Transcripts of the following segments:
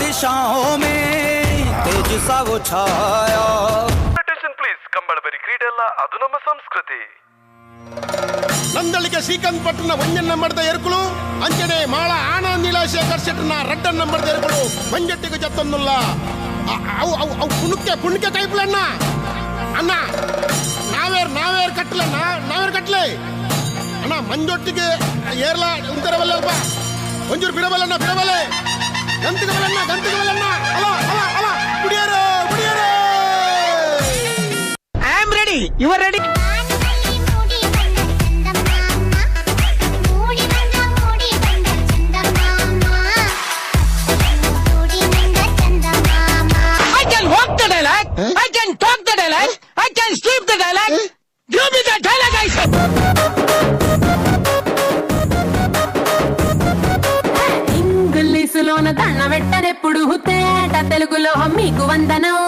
दिशाओं में तेज सा वो छाया. Attention please, ಕಂಬಳಬರಿ ಕ್ರೀಡೆ ಅಲ್ಲ, ಅದು ನಮ್ಮ ಸಂಸ್ಕೃತಿ. ನಂದಳಿಗೆ ಶ್ರೀಕಾಂತ್ ಪಟ್ಟಣ ಒಂಜನ್ನ ಮಡದ ಎರುಕುಲು ಅಂಚನೆ ಮಾಳ ಆನಂದ್ ನೀಲಾಶೇಖರ್ ಶೆಟ್ಟನ ರಡ್ಡನ್ನ ಮಡದ ಎರುಕುಲು ಮಂಜಟ್ಟಿಗೆ ಜತ್ತೊಂದುಲ್ಲ ಅವು ಕುಣಕ್ಕೆ ಕೈಪುಲನ್ನ ಅಣ್ಣ ನಾವೇರ್ ಕಟ್ಟಲಣ್ಣ ನಾವೇರ್ ಕಟ್ಲೆ ಅಣ್ಣ ಮಂಜೊಟ್ಟಿಗೆ ಏರ್ಲ ಉಂತರವಲ್ಲ ಅಲ್ಪ ಒಂಚೂರು ಬಿಡಬಲ್ಲಣ್ಣ ಬಿಡಬಲ್ಲೆ ಗಂತಿಗೆ ಬಲ್ಲಣ್ಣ ಅಲ ಕುಡಿಯಾರೋ I am ready you are ready. I can talk the dialogue. I can sleep the dialogue. Give me the dialogue, I said. ఇంగ్లీషులోన దండ పెట్టనెప్పుడు తేట తెలుగులో మీకు వందనం.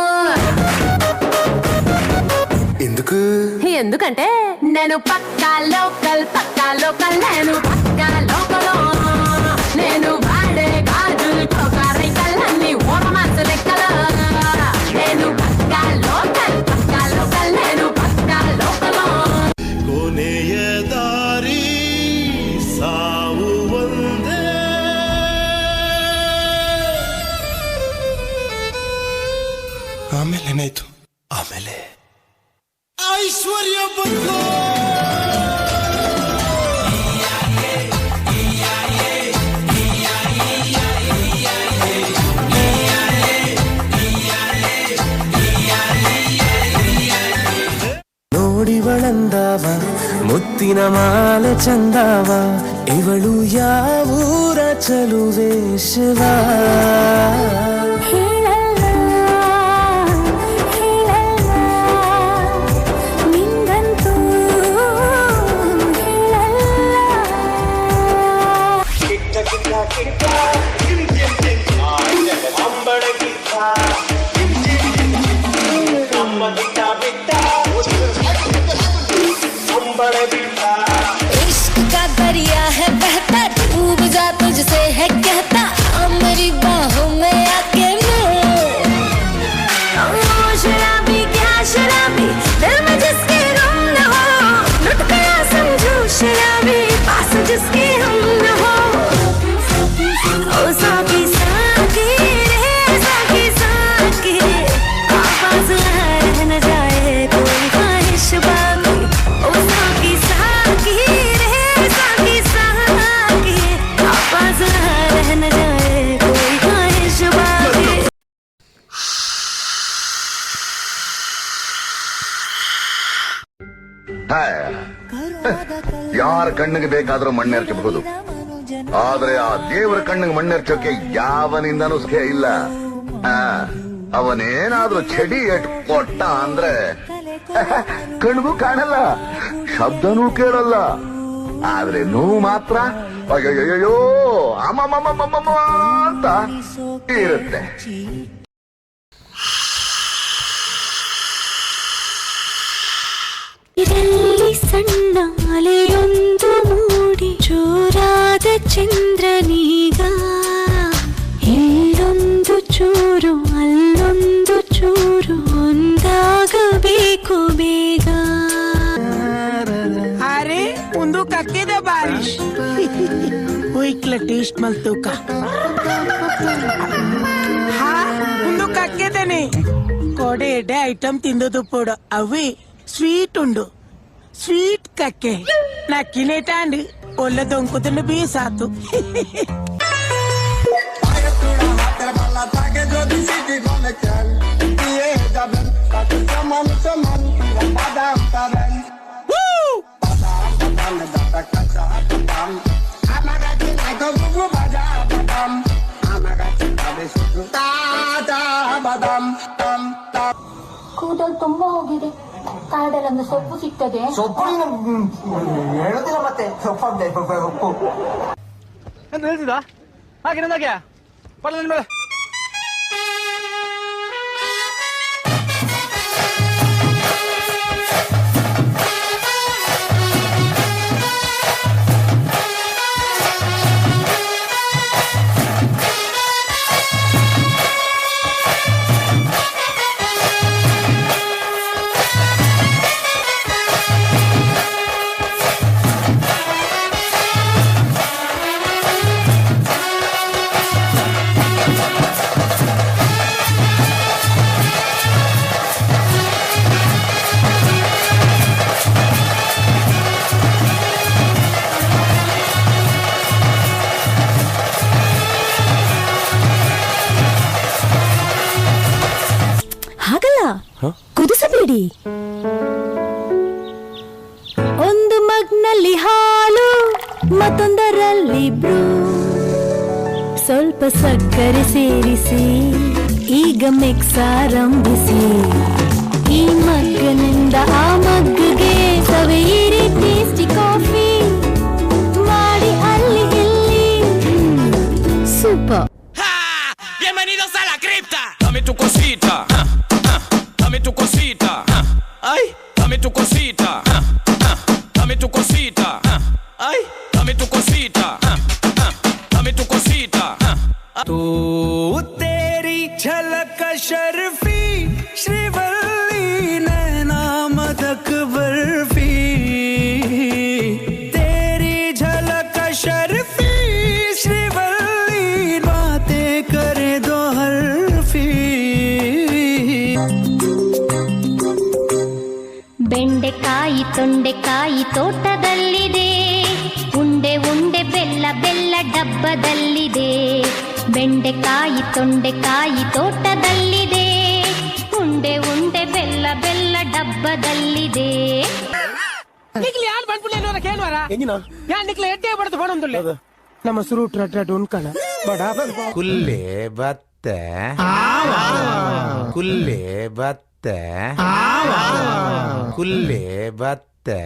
ఎందుకంటే నేను పక్కా లోకల్ నేను పక్కా లోకల్ నేను వాడే గాజులు కోకారైకల్లన్నీ ఓరమాస లెక్కల నేను పక్కా లోకల్ నేను పక్కా లోకల్. ಕೊನೆಯ ದಾರಿ ಸಾವು ಒಂದೇ ಆಮೇಲೆ ಏನಾಯ್ತು ಆಮೇಲೆ ಐಶ್ವರ್ಯ ಬಂತು. ನೋಡಿವಳಂದಾವ ಮುತ್ತಿನ ಮಾಲೆ ಚಂದಾವ ಇವಳು ಯಾವೂರ ಚಲುವೇಶವ इश्क का दरिया है बहता डूब जा तुझसे है कहता मेरी बाहों में आके शराबी क्या शराबी दिल में जिसके गम न हो लुट गया समझो शराबी पास जिसके हम न हो ओ साकी साकी रे साकी आवाज रह न जाए कोई ख्वाहिश बाकी ओ साकी साकी रे साकी आवाज रह न जाए कोई ख्वाहिश बाकी. ಯಾರ ಕಣ್ಣಿಗೆ ಬೇಕಾದ್ರೂ ಮಣ್ಣೆರ್ಚಬಹುದು, ಆದ್ರೆ ಆ ದೇವರ ಕಣ್ಣಿಗೆ ಮಣ್ಣೆರ್ಚೋಕೆ ಯಾವನಿಂದನೂ ಸುಖ ಇಲ್ಲ. ಅವನೇನಾದ್ರೂ ಚಡಿ ಎಟ್ ಕೊಟ್ಟ ಅಂದ್ರೆ ಕಣ್ಗೂ ಕಾಣಲ್ಲ, ಶಬ್ದನೂ ಕೇಳಲ್ಲ, ಆದ್ರೆ ನೋವು ಮಾತ್ರ ಅಯ್ಯಯ್ಯೋ ಅಮ್ಮಮ್ಮಮ್ಮಮ್ಮ ಅಂತ ಇರುತ್ತೆ. ಇದರಲ್ಲಿ ಸಣ್ಣ ಅಲೆಯೊಂದು ಮೂಡಿ ಜೋರಾದ ಚಂದ್ರನೀಗ ಇಲ್ಲೊಂದು ಚೂರು ಅಲ್ಲೊಂದು ಚೂರು ಒಂದಾಗಬೇಕು ಬೇಗ. ಅರೆ ಒಂದು ಕಕ್ಕಿದ ಬಾರಿಶ್ ಒಯ್ಕ್ಲ ಟೇಸ್ಟ್ ಮಲ್ತೂಕ ಹಾ ಒಂದು ಕಕ್ಕಿದ್ದೇನೆ ಕೋಡೆ ಎಡೆ ಐಟಮ್ ತಿಂದದು ಪೋಡ ಅವಿ ಸ್ವೀಟ್ ಉಂಡು ಸ್ವೀಟ್ ಕಕ್ಕೆ ನಕ್ಕಿನೇಟಾಂಡ್ ಒಳ್ಳೆ ದೊಂಕುದನ್ನು ಬೀಸಾತು. ಕೂದಲು ತುಂಬಾ ಹೋಗಿದೆ, ಕಾಡಲ್ಲೊಂದು ಸೊಪ್ಪು ಸಿಗ್ತದೆ. ಸೊಪ್ಪು ಹೇಳುದಿಲ್ಲ ಮತ್ತೆ ಸೊಪ್ಪು ಅಂತ ಹೇಳ್ತಿದ್ದ ಹಾಗೆ ನಂದಾಗ್ಯಾ ಪಡಲ ಮೇಲೆ ಬಿಡಿ. ಒಂದು ಮಗ್ನಲ್ಲಿ ಹಾಲು, ಮತ್ತೊಂದರಲ್ಲಿ ಬ್ರೂ, ಸ್ವಲ್ಪ ಸಕ್ಕರೆ ಸೇರಿಸಿ ಈಗ ಮಿಕ್ಸ್ ಆರಂಭಿಸಿ. ಈ ಮಗ್ಗನಿಂದ ಆ ಮಗ್ಗಿಗೆ ಸವೆಯಿರಿ ಟೇಸ್ಟಿ ಕಾಫಿ ಮಾಡಿ ಅಲ್ಲಿ ಇಲ್ಲಿ. Super. Bienvenidos a la cripta. Dame tu cosita, dame tu cosita, ay, dame tu cosita, dame tu cosita, ay, dame tu cosita, dame tu cosita. तू तेरी झलक शर्फी श्रीवल्ली नैना मदक बर्फी, तेरी झलक शर्फी श्रीवल्ली बातें करे दो हर्फी. ಬೆಂಡೆಕಾಯಿ ತೊಂಡೆಕಾಯಿ ತೋಟದಲ್ಲಿದೆ, ಉಂಡೆ ಉಂಡೆ ಬೆಲ್ಲ ಬೆಲ್ಲ ಡಬ್ಬದಲ್ಲಿದೆ. ಬೆಂಡೆಕಾಯಿ ತೊಂಡೆಕಾಯಿ ತೋಟದಲ್ಲಿದೆ, ಉಂಡೆ ಉಂಡೆ ಬೆಲ್ಲ ಬೆಲ್ಲ ಡಬ್ಬದಲ್ಲಿದೆ. ನಿಕ್ಲಿ ಯಾರು ಬಂದ್ಬಿಡ್ಲಿ ಕೇಳುವಾರ ಯಾರು ನಿಕ್ಲಿ ಎಡ್ಡೆ ಬಡದು ಬಡೊಂದುಳ್ಳೆ ನಮ್ಮ ಸುರು ಟ್ರಟ್ ಉಣ್ಕಣ ಬಡ कुल्ले बत्ते कुल्ले बत्ते कुल्ले बत्ते